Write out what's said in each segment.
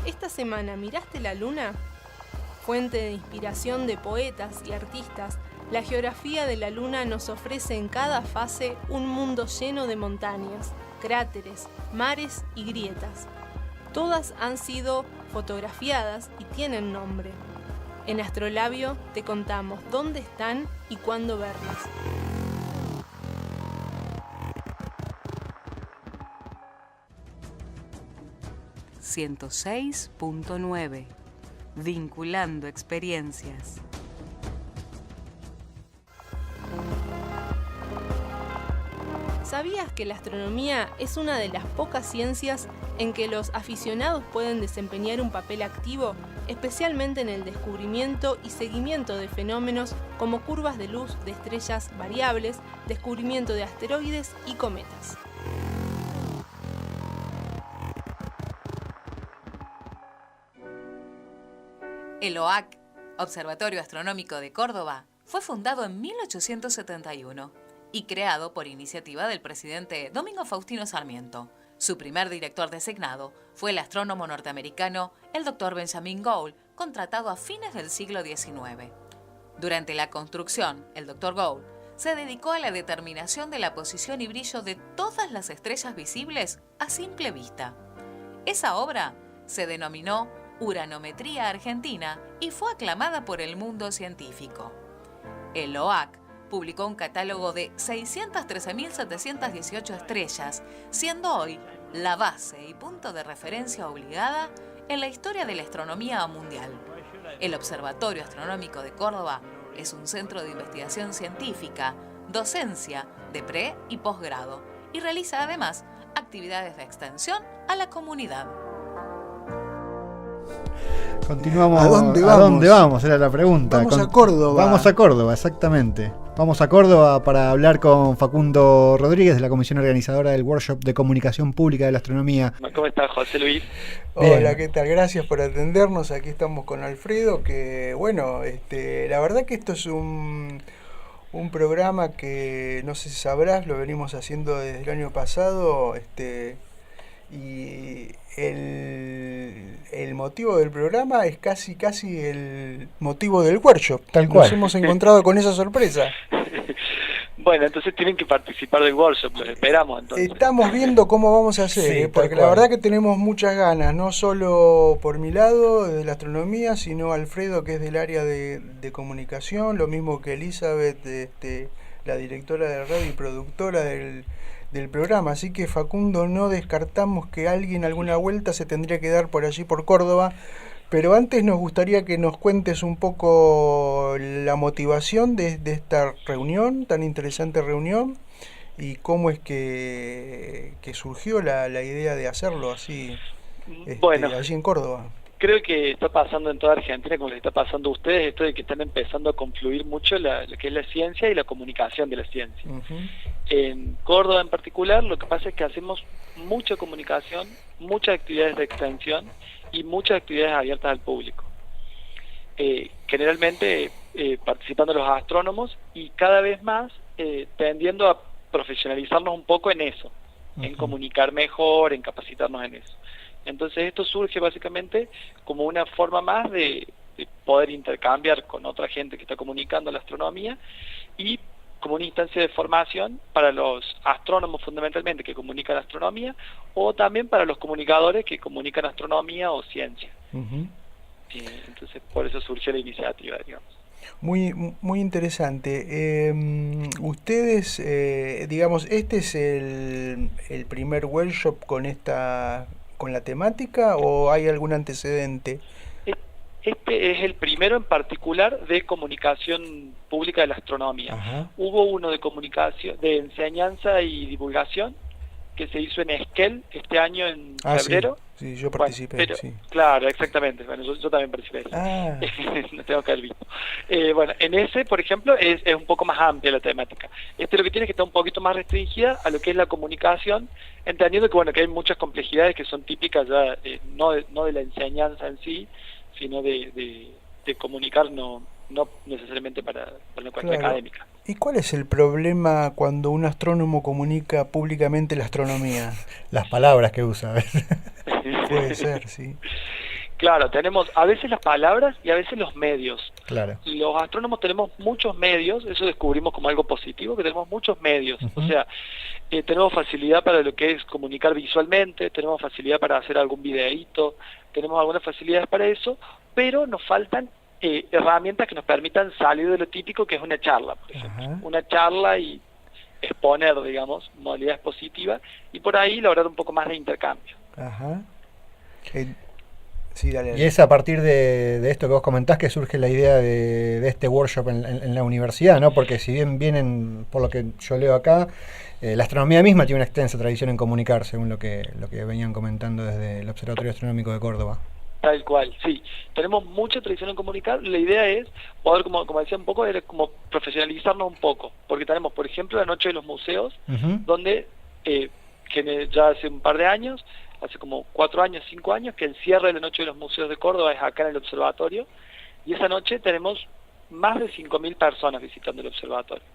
¿Esta semana miraste la luna? Fuente de inspiración de poetas y artistas, la geografía de la luna nos ofrece en cada fase un mundo lleno de montañas, cráteres, mares y grietas. Todas han sido fotografiadas y tienen nombre. En Astrolabio te contamos dónde están y cuándo verlas. ...106.9... Vinculando experiencias. ¿Sabías que la astronomía es una de las pocas ciencias en que los aficionados pueden desempeñar un papel activo, especialmente en el descubrimiento y seguimiento de fenómenos como curvas de luz de estrellas variables, descubrimiento de asteroides y cometas? El OAC, Observatorio Astronómico de Córdoba, fue fundado en 1871 y creado por iniciativa del presidente Domingo Faustino Sarmiento. Su primer director designado fue el astrónomo norteamericano, el Dr. Benjamin Gould, contratado a fines del siglo XIX. Durante la construcción, el Dr. Gould se dedicó a la determinación de la posición y brillo de todas las estrellas visibles a simple vista. Esa obra se denominó Uranometría Argentina y fue aclamada por el mundo científico. El OAC publicó un catálogo de 613.718 estrellas, siendo hoy la base y punto de referencia obligada en la historia de la astronomía mundial. El Observatorio Astronómico de Córdoba es un centro de investigación científica, docencia de pre- y posgrado y realiza además actividades de extensión a la comunidad. Continuamos. ¿A dónde vamos? ¿A dónde vamos? Era la pregunta. Vamos a Córdoba. Vamos a Córdoba, exactamente. Vamos a Córdoba para hablar con Facundo Rodríguez de la comisión organizadora del workshop de comunicación pública de la astronomía. ¿Cómo estás, José Luis? Hola, ¿qué tal? Gracias por atendernos. Aquí estamos con Alfredo, que bueno, la verdad que esto es un programa que no sé si sabrás, lo venimos haciendo desde el año pasado, y el motivo del programa es casi el motivo del workshop. Tal cual. Nos hemos encontrado con esa sorpresa. Bueno, entonces tienen que participar del workshop, los esperamos entonces. Estamos viendo cómo vamos a hacer, Sí, porque la verdad que tenemos muchas ganas, no solo por mi lado de la astronomía, sino Alfredo, que es del área de comunicación, lo mismo que Elizabeth, la directora de radio y productora del programa. Así que, Facundo, no descartamos que alguien alguna vuelta se tendría que dar por allí, por Córdoba. Pero antes nos gustaría que nos cuentes un poco la motivación de esta reunión, tan interesante reunión, y cómo es que surgió la idea de hacerlo así, Bueno, allí en Córdoba. creo que está pasando en toda Argentina, como les está pasando a ustedes, esto de que están empezando a confluir mucho lo que es la ciencia y la comunicación de la ciencia. Uh-huh. En Córdoba en particular, lo que pasa es que hacemos mucha comunicación, muchas actividades de extensión y muchas actividades abiertas al público. Generalmente participando los astrónomos y cada vez más tendiendo a profesionalizarnos un poco en eso, en comunicar mejor, en capacitarnos en eso. Entonces esto surge básicamente como una forma más de poder intercambiar con otra gente que está comunicando la astronomía y como una instancia de formación para los astrónomos fundamentalmente que comunican astronomía o también para los comunicadores que comunican astronomía o ciencia. Uh-huh. Entonces por eso surgió la iniciativa, digamos. Muy interesante. Ustedes, digamos, ¿este es el primer workshop con la temática o hay algún antecedente? Este es el primero en particular de comunicación pública de la astronomía. Ajá. Hubo uno de comunicación, de enseñanza y divulgación que se hizo en Esquel este año en febrero. Sí, yo participé. Bueno, sí. Claro, exactamente. Bueno, yo también participé. No tengo que haber visto. Bueno, en ese, por ejemplo, es un poco más amplia la temática. Lo que tiene es que estar un poquito más restringida a lo que es la comunicación, entendiendo que bueno que hay muchas complejidades que son típicas ya, no de la enseñanza en sí, sino de comunicar, no necesariamente para una cuestión académica. ¿Y cuál es el problema cuando un astrónomo comunica públicamente la astronomía? Las palabras que usa. Puede ser, sí. Claro, tenemos a veces las palabras y a veces los medios. Claro. Los astrónomos tenemos muchos medios, eso descubrimos como algo positivo, que tenemos muchos medios. O sea, tenemos facilidad para lo que es comunicar visualmente, tenemos facilidad para hacer algún videíto, tenemos algunas facilidades para eso, pero nos faltan herramientas que nos permitan salir de lo típico, que es una charla, por ejemplo. Una charla y exponer, digamos, modalidades positivas, y por ahí lograr un poco más de intercambio. Ajá. Sí, dale. Y es a partir de esto que vos comentás que surge la idea de este workshop en la universidad, ¿no? Porque si bien vienen, por lo que yo leo acá, la astronomía misma tiene una extensa tradición en comunicar, según lo que venían comentando desde el Observatorio Astronómico de Córdoba. Tal cual, sí. Tenemos mucha tradición en comunicar. La idea es poder, como decía un poco, era como profesionalizarnos un poco. Porque tenemos, por ejemplo, la Noche de los Museos, donde que ya hace un par de años, hace como 4 años, 5 años, que el cierre de la Noche de los Museos de Córdoba es acá en el observatorio, y esa noche tenemos más de 5.000 personas visitando el observatorio.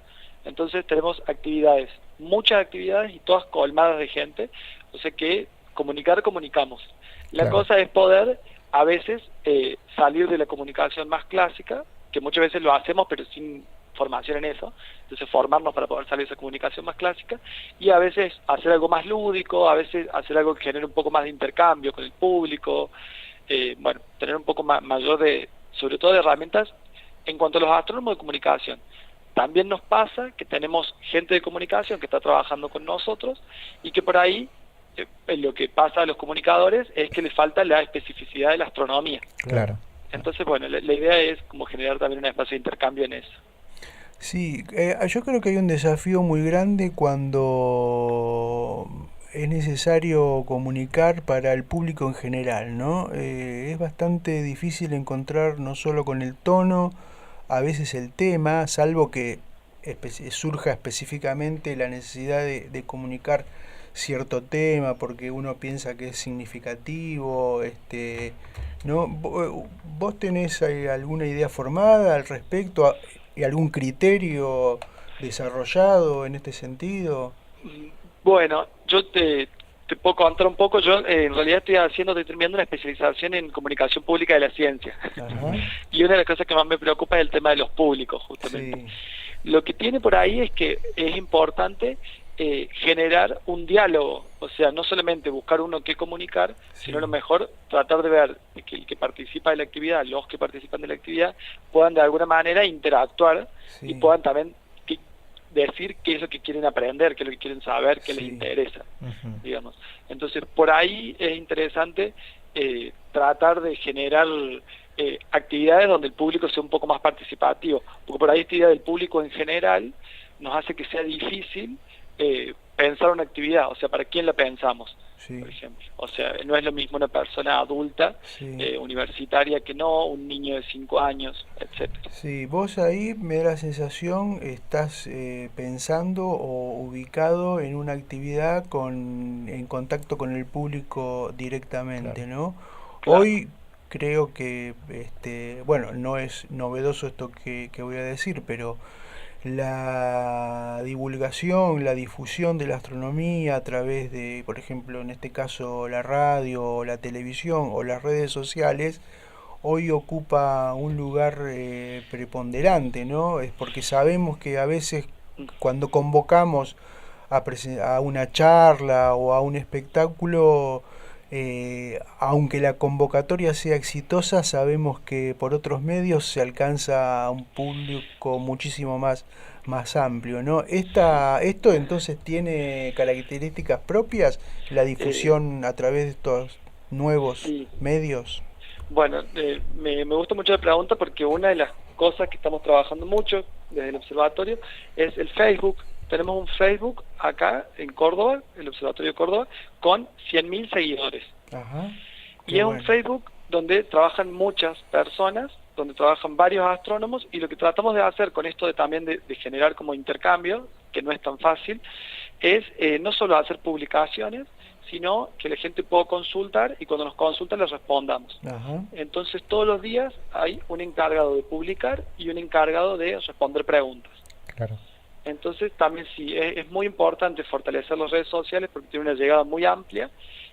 Entonces tenemos actividades, muchas actividades, y todas colmadas de gente, o sea que comunicamos. La cosa es poder, a veces, salir de la comunicación más clásica, que muchas veces lo hacemos, pero sin formación en eso, entonces formarnos para poder salir de esa comunicación más clásica, y a veces hacer algo más lúdico, a veces hacer algo que genere un poco más de intercambio con el público, bueno, tener un poco mayor de, sobre todo de herramientas en cuanto a los astrónomos de comunicación. También nos pasa que tenemos gente de comunicación que está trabajando con nosotros y que por ahí lo que pasa a los comunicadores es que les falta la especificidad de la astronomía. Claro. Entonces, bueno, la idea es como generar también un espacio de intercambio en eso. Sí, yo creo que hay un desafío muy grande cuando es necesario comunicar para el público en general, ¿no? Es bastante difícil encontrar no solo con el tono, a veces el tema, salvo que surja específicamente la necesidad de comunicar cierto tema porque uno piensa que es significativo, ¿no? ¿Vos tenés alguna idea formada al respecto y algún criterio desarrollado en este sentido? Bueno, yo te puedo contar un poco. Yo en realidad estoy terminando una especialización en comunicación pública de la ciencia. Y una de las cosas que más me preocupa es el tema de los públicos, justamente. Sí. Lo que tiene por ahí es que es importante generar un diálogo, o sea, no solamente buscar uno que comunicar, sino lo mejor tratar de ver que el que participa de la actividad, los que participan de la actividad, puedan de alguna manera interactuar y puedan también decir qué es lo que quieren aprender, qué es lo que quieren saber, qué les interesa, digamos. Entonces, por ahí es interesante tratar de generar actividades donde el público sea un poco más participativo, porque por ahí esta idea del público en general nos hace que sea difícil pensar una actividad, o sea, ¿para quién la pensamos? Por ejemplo, o sea, no es lo mismo una persona adulta, universitaria, que no un niño de 5 años, etcétera. Sí, vos ahí me da la sensación, estás pensando o ubicado en una actividad en contacto con el público directamente, ¿no? Claro. Hoy creo que, bueno, no es novedoso esto que voy a decir, pero la divulgación, la difusión de la astronomía a través de, por ejemplo, en este caso la radio, la televisión o las redes sociales, hoy ocupa un lugar preponderante, ¿no? Es porque sabemos que a veces cuando convocamos a una charla o a un espectáculo, aunque la convocatoria sea exitosa, sabemos que por otros medios se alcanza a un público muchísimo más amplio, ¿no? ¿Esto entonces tiene características propias, la difusión a través de estos nuevos medios? Bueno, me gusta mucho la pregunta porque una de las cosas que estamos trabajando mucho desde el observatorio es el Facebook. Tenemos un Facebook acá en Córdoba, el Observatorio de Córdoba, con 100.000 seguidores. Y es un Facebook donde trabajan muchas personas, donde trabajan varios astrónomos, y lo que tratamos de hacer con esto también de generar como intercambio, que no es tan fácil, es no solo hacer publicaciones, sino que la gente pueda consultar y cuando nos consultan les respondamos. Entonces todos los días hay un encargado de publicar y un encargado de responder preguntas. Claro. Entonces también sí, es muy importante fortalecer las redes sociales porque tiene una llegada muy amplia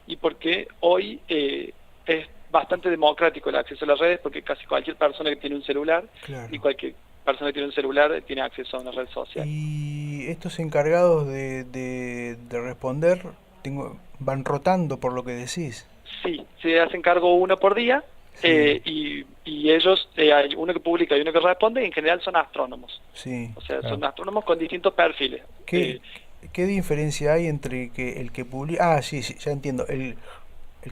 y porque hoy es bastante democrático el acceso a las redes porque casi cualquier persona que tiene un celular Claro. y cualquier persona que tiene un celular tiene acceso a una red social. Y estos encargados de responder van rotando por lo que decís. Sí, se hacen cargo uno por día. Sí. Y ellos, hay uno que publica y uno que responde, y en general son astrónomos. Sí. O sea, Claro. son astrónomos con distintos perfiles. ¿Qué diferencia hay entre el que publica? Ah, sí, ya entiendo. El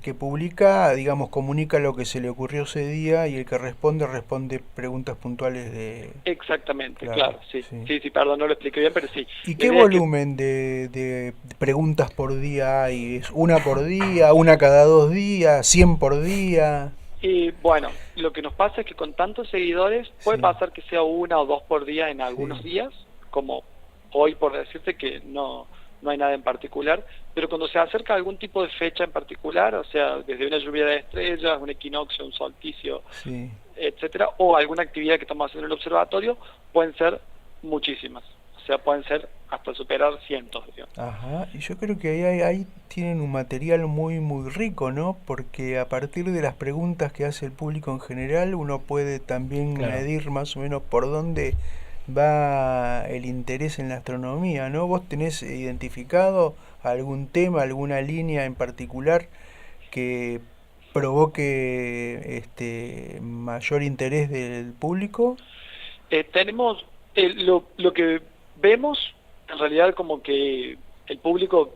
que publica, digamos, comunica lo que se le ocurrió ese día y el que responde preguntas puntuales de... Exactamente, Claro, claro, sí. sí. Sí, perdón, no lo expliqué bien, pero sí. ¿Y La qué idea es que- volumen de preguntas por día hay? ¿Es una por día, una cada 2 días, 100 por día? Y bueno, lo que nos pasa es que con tantos seguidores puede Sí. pasar que sea una o dos por día en algunos Sí. días, como hoy por decirte que no hay nada en particular, pero cuando se acerca algún tipo de fecha en particular, o sea, desde una lluvia de estrellas, un equinoccio, un solsticio, Sí. etcétera, o alguna actividad que estamos haciendo en el observatorio, pueden ser muchísimas, o sea, pueden ser hasta superar cientos, digamos. Ajá, y yo creo que ahí tienen un material muy rico, ¿no? Porque a partir de las preguntas que hace el público en general, uno puede también Claro. medir más o menos por dónde va el interés en la astronomía, ¿no? ¿Vos tenés identificado algún tema, alguna línea en particular que provoque mayor interés del público? Tenemos lo que vemos en realidad como que el público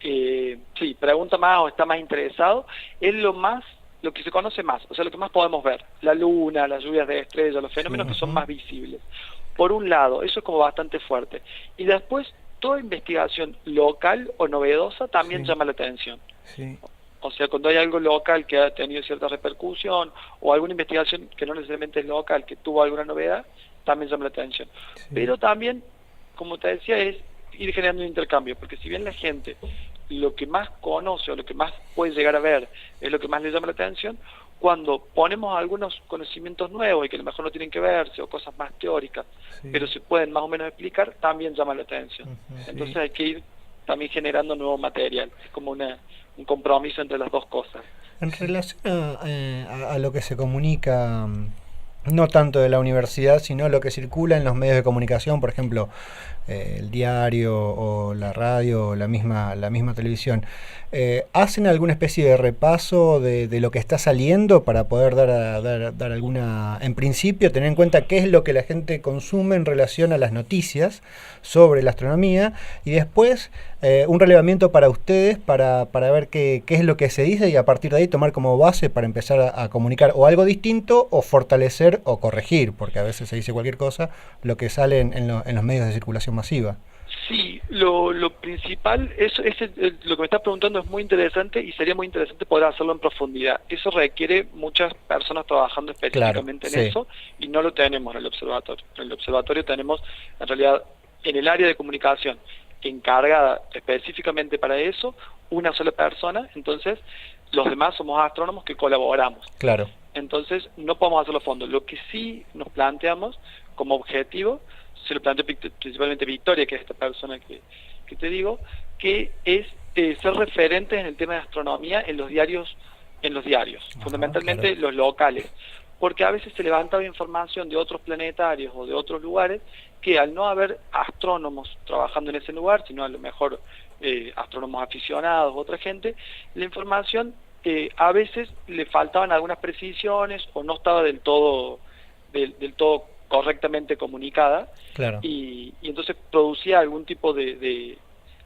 sí pregunta más o está más interesado, es lo que se conoce más, o sea, lo que más podemos ver, la luna, las lluvias de estrellas, los fenómenos Sí. que son más visibles. Por un lado, eso es como bastante fuerte. Y después, toda investigación local o novedosa también Sí. llama la atención. Sí, O sea, cuando hay algo local que ha tenido cierta repercusión o alguna investigación que no necesariamente es local, que tuvo alguna novedad, también llama la atención. sí. Pero también, como te decía, es ir generando un intercambio, porque si bien la gente lo que más conoce o lo que más puede llegar a ver es lo que más le llama la atención, cuando ponemos algunos conocimientos nuevos y que a lo mejor no tienen que verse o cosas más teóricas, Sí. pero se pueden más o menos explicar, también llama la atención. Ujú. Entonces Sí. hay que ir también generando nuevo material, es como un compromiso entre las dos cosas. En relación a lo que se comunica, no tanto de la universidad, sino lo que circula en los medios de comunicación, por ejemplo, el diario o la radio o la misma televisión, ¿hacen alguna especie de repaso de lo que está saliendo para poder dar alguna, en principio, tener en cuenta qué es lo que la gente consume en relación a las noticias sobre la astronomía y después un relevamiento para ustedes para ver qué es lo que se dice y a partir de ahí tomar como base para empezar a comunicar o algo distinto o fortalecer o corregir, porque a veces se dice cualquier cosa, lo que sale en los medios de circulación masiva? Sí, lo principal, lo que me estás preguntando es muy interesante y sería muy interesante poder hacerlo en profundidad. Eso requiere muchas personas trabajando específicamente Claro, en sí. eso y no lo tenemos en el observatorio. En el observatorio tenemos, en realidad, en el área de comunicación encargada específicamente para eso, una sola persona, entonces los demás somos astrónomos que colaboramos. Claro. Entonces no podemos hacerlo a fondo. Lo que sí nos planteamos como objetivo, se lo planteó principalmente Victoria, que es esta persona que te digo, que es ser referentes en el tema de astronomía en los diarios, Ajá, fundamentalmente claro. los locales, porque a veces se levantaba información de otros planetarios o de otros lugares que al no haber astrónomos trabajando en ese lugar, sino a lo mejor astrónomos aficionados, otra gente, la información a veces le faltaban algunas precisiones o no estaba del todo correctamente comunicada, Claro. y entonces producía algún tipo de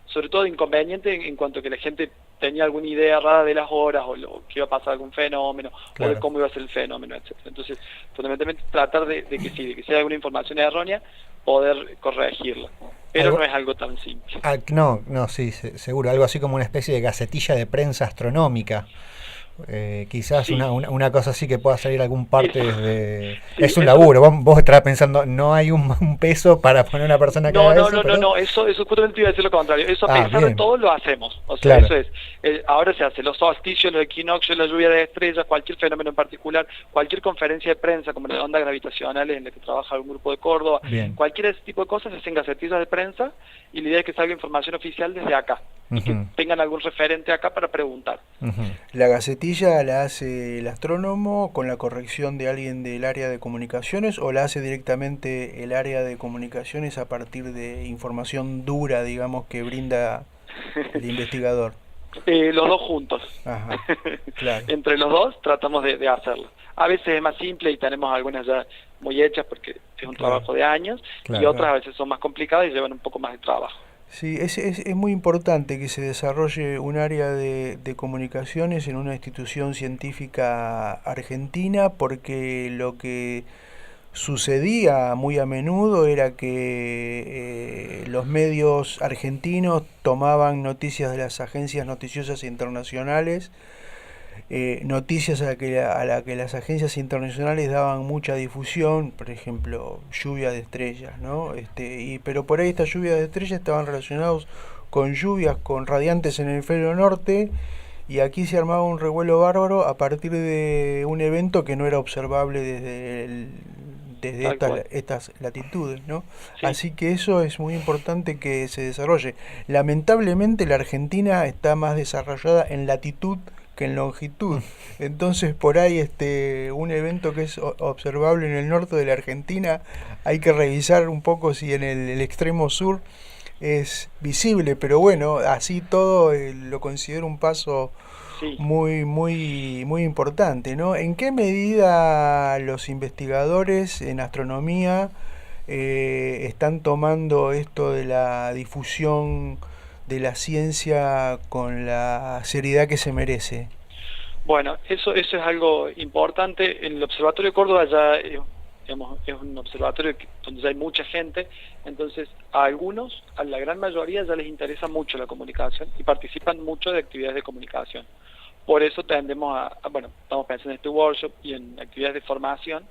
sobre todo de inconveniente en cuanto a que la gente tenía alguna idea errada de las horas o que iba a pasar algún fenómeno o Claro. de cómo iba a ser el fenómeno, etcétera. Entonces, fundamentalmente tratar de que si hay alguna información errónea, poder corregirla. Pero Algo- no es algo tan simple. No, sí, seguro, algo así como una especie de gacetilla de prensa astronómica. Quizás Sí. una cosa así que pueda salir algún parte desde... Sí, es un eso- laburo, vos estarás pensando, no hay un peso para poner una persona que No, haga no, eso, no, pero... no, eso justamente iba a decir lo contrario. Eso a pesar de bien. todo lo hacemos. O sea, Claro. eso es. Ahora se hace los solsticios, los equinoccios, la lluvia de estrellas, cualquier fenómeno en particular, cualquier conferencia de prensa como la ondas gravitacionales en la que trabaja un grupo de Córdoba, Bien. cualquier de ese tipo de cosas se hacen gacetillas de prensa y la idea es que salga información oficial desde acá. y que tengan algún referente acá para preguntar. ¿La gacetilla la hace el astrónomo con la corrección de alguien del área de comunicaciones o la hace directamente el área de comunicaciones a partir de información dura, digamos, que brinda el investigador? Los dos juntos. Ajá, claro. Entre los dos tratamos de hacerlo. A veces es más simple y tenemos algunas ya muy hechas porque es un trabajo de años, y otras a veces son más complicadas y llevan un poco más de trabajo. Sí, es muy importante que se desarrolle un área de comunicaciones en una institución científica argentina, porque lo que sucedía muy a menudo era que los medios argentinos tomaban noticias de las agencias noticiosas internacionales, noticias a la que las agencias internacionales daban mucha difusión, por ejemplo, lluvia de estrellas, ¿no? Pero por ahí estas lluvias de estrellas estaban relacionados con lluvias, con radiantes en el hemisferio norte, y aquí se armaba un revuelo bárbaro a partir de un evento que no era observable desde estas latitudes, ¿no? Sí. Así que eso es muy importante que se desarrolle. Lamentablemente la Argentina está más desarrollada en latitud que en longitud. Entonces por ahí un evento que es observable en el norte de la Argentina, hay que revisar un poco si en el extremo sur es visible, pero bueno, así todo lo considero un paso muy importante, ¿no? ¿En qué medida los investigadores en astronomía están tomando esto de la difusión de la ciencia con la seriedad que se merece? Bueno, eso es algo importante. En el Observatorio de Córdoba ya es un observatorio donde ya hay mucha gente, entonces a la gran mayoría ya les interesa mucho la comunicación y participan mucho de actividades de comunicación. Por eso tendemos estamos pensando en este workshop y en actividades de formación,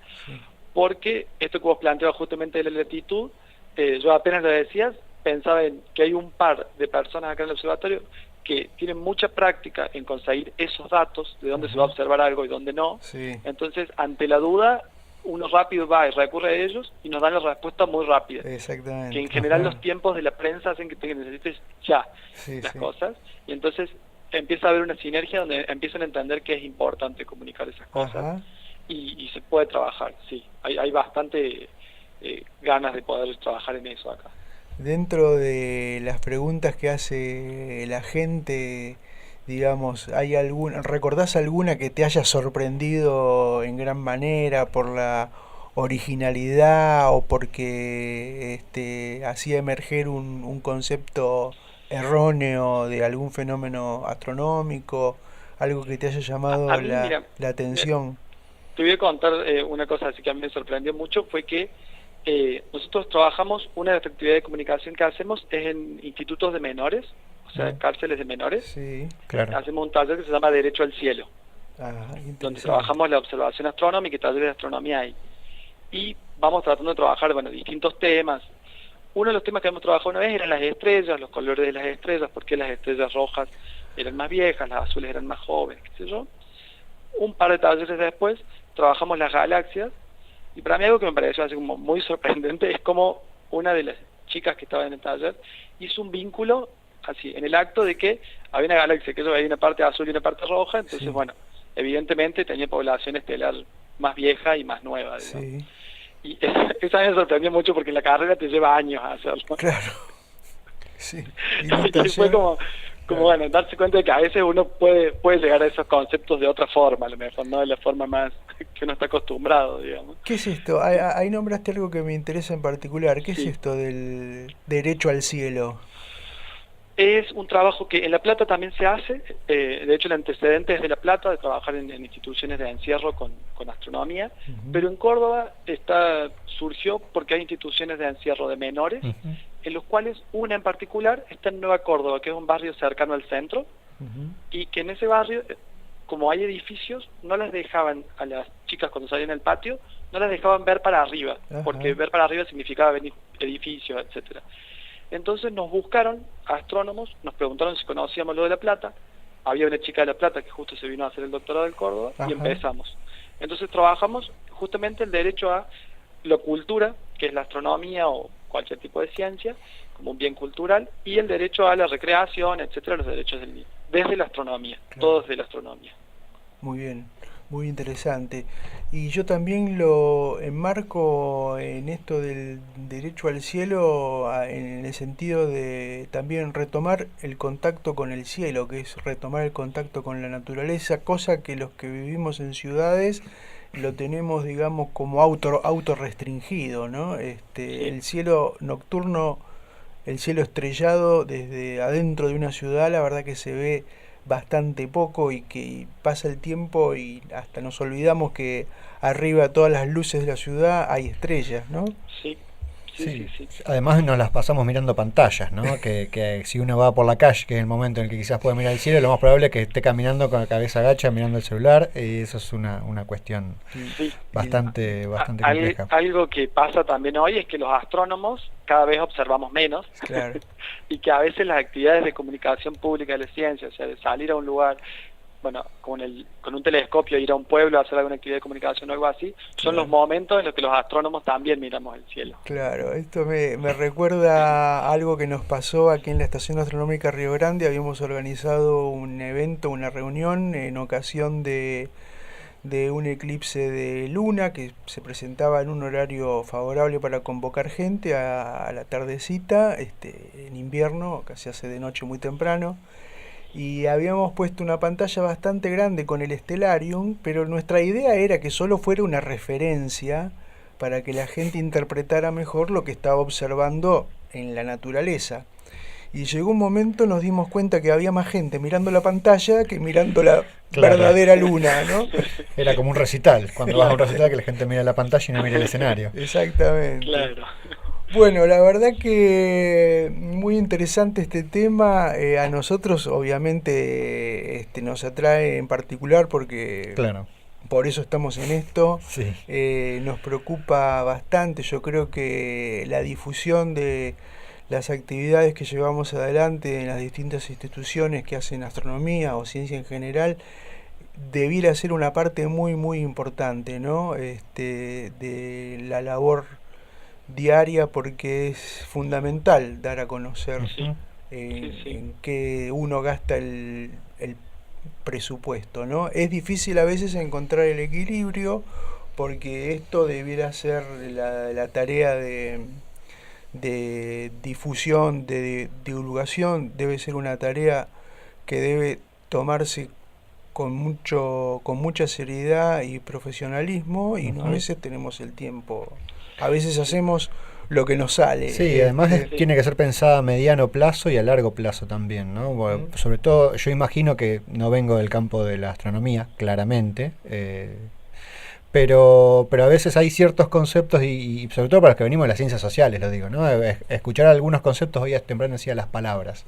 porque esto que vos planteabas justamente de la latitud, yo apenas lo decías, pensaba en que hay un par de personas acá en el observatorio que tienen mucha práctica en conseguir esos datos, de dónde se va a observar algo y dónde no. Entonces, ante la duda, uno rápido va y recurre a ellos y nos dan la respuesta muy rápida. Exactamente. Que en general los tiempos de la prensa hacen que necesites ya las cosas, y entonces empieza a haber una sinergia donde empiezan a entender que es importante comunicar esas cosas y se puede trabajar, hay bastante ganas de poder trabajar en eso acá. Dentro de las preguntas que hace la gente, digamos, ¿recordás alguna que te haya sorprendido en gran manera por la originalidad o porque hacía emerger un concepto erróneo de algún fenómeno astronómico, algo que te haya llamado la atención? Te voy a contar una cosa así que a mí me sorprendió mucho, fue que nosotros trabajamos, una de las actividades de comunicación que hacemos es en institutos de menores, o sea, cárceles de menores. Sí, claro. Hacemos un taller que se llama Derecho al Cielo, donde trabajamos la observación astronómica y talleres de astronomía ahí. Y vamos tratando de trabajar, distintos temas. Uno de los temas que hemos trabajado una vez eran las estrellas, los colores de las estrellas, por qué las estrellas rojas eran más viejas, las azules eran más jóvenes, qué sé yo. Un par de talleres después trabajamos las galaxias, y para mí algo que me pareció así como muy sorprendente es como una de las chicas que estaba en el taller hizo un vínculo así, en el acto de que había una galaxia, que hay una parte azul y una parte roja, entonces evidentemente tenía población estelar más vieja y más nueva, digamos. Y eso a mí me sorprendió mucho porque en la carrera te lleva años a hacerlo. Claro. Sí. Y fue como darse cuenta de que a veces uno puede llegar a esos conceptos de otra forma, a lo mejor no de la forma más que uno está acostumbrado, digamos. ¿Qué es esto? Ahí nombraste algo que me interesa en particular. ¿Qué es esto del derecho al cielo? Es un trabajo que en La Plata también se hace, de hecho el antecedente es de La Plata, de trabajar en instituciones de encierro con astronomía, pero en Córdoba surgió porque hay instituciones de encierro de menores, en los cuales una en particular está en Nueva Córdoba, que es un barrio cercano al centro, y que en ese barrio, como hay edificios, no las dejaban a las chicas cuando salían al patio, no las dejaban ver para arriba, porque ver para arriba significaba venir edificios, etcétera. Entonces nos buscaron astrónomos, nos preguntaron si conocíamos lo de La Plata, había una chica de La Plata que justo se vino a hacer el doctorado del Córdoba, y empezamos. Entonces trabajamos justamente el derecho a la cultura, que es la astronomía o cualquier tipo de ciencia, como un bien cultural, y el derecho a la recreación, etcétera, los derechos del niño, desde la astronomía, Claro. todos de la astronomía. Muy bien, muy interesante. Y yo también lo enmarco en esto del derecho al cielo, en el sentido de también retomar el contacto con el cielo, que es retomar el contacto con la naturaleza, cosa que los que vivimos en ciudades lo tenemos, digamos, como auto restringido, ¿no? El cielo nocturno, el cielo estrellado desde adentro de una ciudad, la verdad que se ve bastante poco, y que pasa el tiempo y hasta nos olvidamos que arriba de todas las luces de la ciudad hay estrellas, ¿no? Sí, sí, sí, sí. Además nos las pasamos mirando pantallas, ¿no? Que si uno va por la calle, que es el momento en el que quizás puede mirar el cielo, lo más probable es que esté caminando con la cabeza agacha mirando el celular, y eso es una cuestión Sí. bastante compleja. Algo que pasa también hoy es que los astrónomos cada vez observamos menos, Claro. y que a veces las actividades de comunicación pública de la ciencia, o sea, de salir a un lugar, bueno, con un telescopio, ir a un pueblo a hacer alguna actividad de comunicación o algo así, son los momentos en los que los astrónomos también miramos el cielo. Claro, esto me recuerda a algo que nos pasó aquí en la Estación Astronómica Río Grande. Habíamos organizado un evento, una reunión en ocasión de un eclipse de luna que se presentaba en un horario favorable para convocar gente a la tardecita, en invierno, casi hace de noche muy temprano. Y habíamos puesto una pantalla bastante grande con el Stellarium, pero nuestra idea era que solo fuera una referencia para que la gente interpretara mejor lo que estaba observando en la naturaleza. Y llegó un momento, nos dimos cuenta que había más gente mirando la pantalla que mirando la verdadera luna, ¿no? Era como un recital, cuando vas a un recital que la gente mira la pantalla y no mira el escenario. Exactamente. Claro. Bueno, la verdad que muy interesante este tema. A nosotros obviamente nos atrae en particular porque Claro. por eso estamos en esto. Sí. Nos preocupa bastante. Yo creo que la difusión de las actividades que llevamos adelante en las distintas instituciones que hacen astronomía o ciencia en general debiera ser una parte muy muy importante, ¿no? De la labor diaria, porque es fundamental dar a conocer Sí. en qué uno gasta el presupuesto, ¿no? Es difícil a veces encontrar el equilibrio, porque esto debiera ser la tarea de difusión, de divulgación, debe ser una tarea que debe tomarse con mucha seriedad y profesionalismo, y no a veces tenemos el tiempo. A veces hacemos lo que nos sale. Sí, además tiene que ser pensada a mediano plazo y a largo plazo también, ¿no? Bueno, sobre todo, yo imagino que no vengo del campo de la astronomía, claramente, pero a veces hay ciertos conceptos, y sobre todo para los que venimos de las ciencias sociales, lo digo, ¿no? Escuchar algunos conceptos, hoy temprano decía las palabras.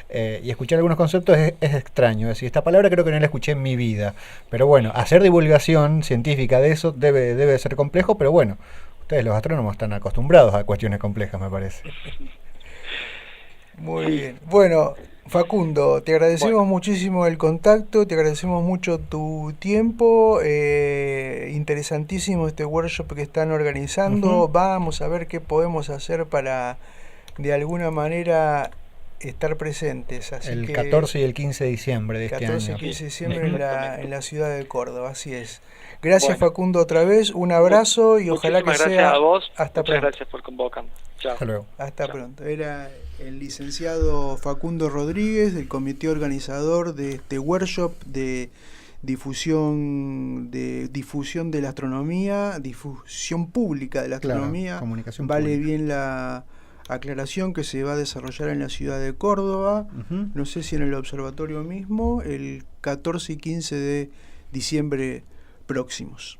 Y escuchar algunos conceptos es extraño. Es decir, esta palabra creo que no la escuché en mi vida. Pero bueno, hacer divulgación científica de eso debe ser complejo, pero bueno, ustedes los astrónomos están acostumbrados a cuestiones complejas, me parece. Muy bien. Bueno, Facundo, te agradecemos muchísimo el contacto, te agradecemos mucho tu tiempo. Interesantísimo este workshop que están organizando. Vamos a ver qué podemos hacer para, de alguna manera, estar presentes. Así El que 14 y el 15 de diciembre de este 14 y año. 15 de diciembre en la ciudad de Córdoba, así es. Gracias, Facundo, otra vez, un abrazo y ojalá que Muchísimas sea. gracias a vos. Hasta Muchas pronto. gracias por convocarnos. Chao. Hasta luego. Hasta pronto. Era el licenciado Facundo Rodríguez, del comité organizador de este workshop de difusión de la astronomía, difusión pública de la astronomía. Claro, comunicación vale pública. bien la aclaración, que se va a desarrollar en la ciudad de Córdoba. No sé si en el observatorio mismo, el 14 y 15 de diciembre próximos.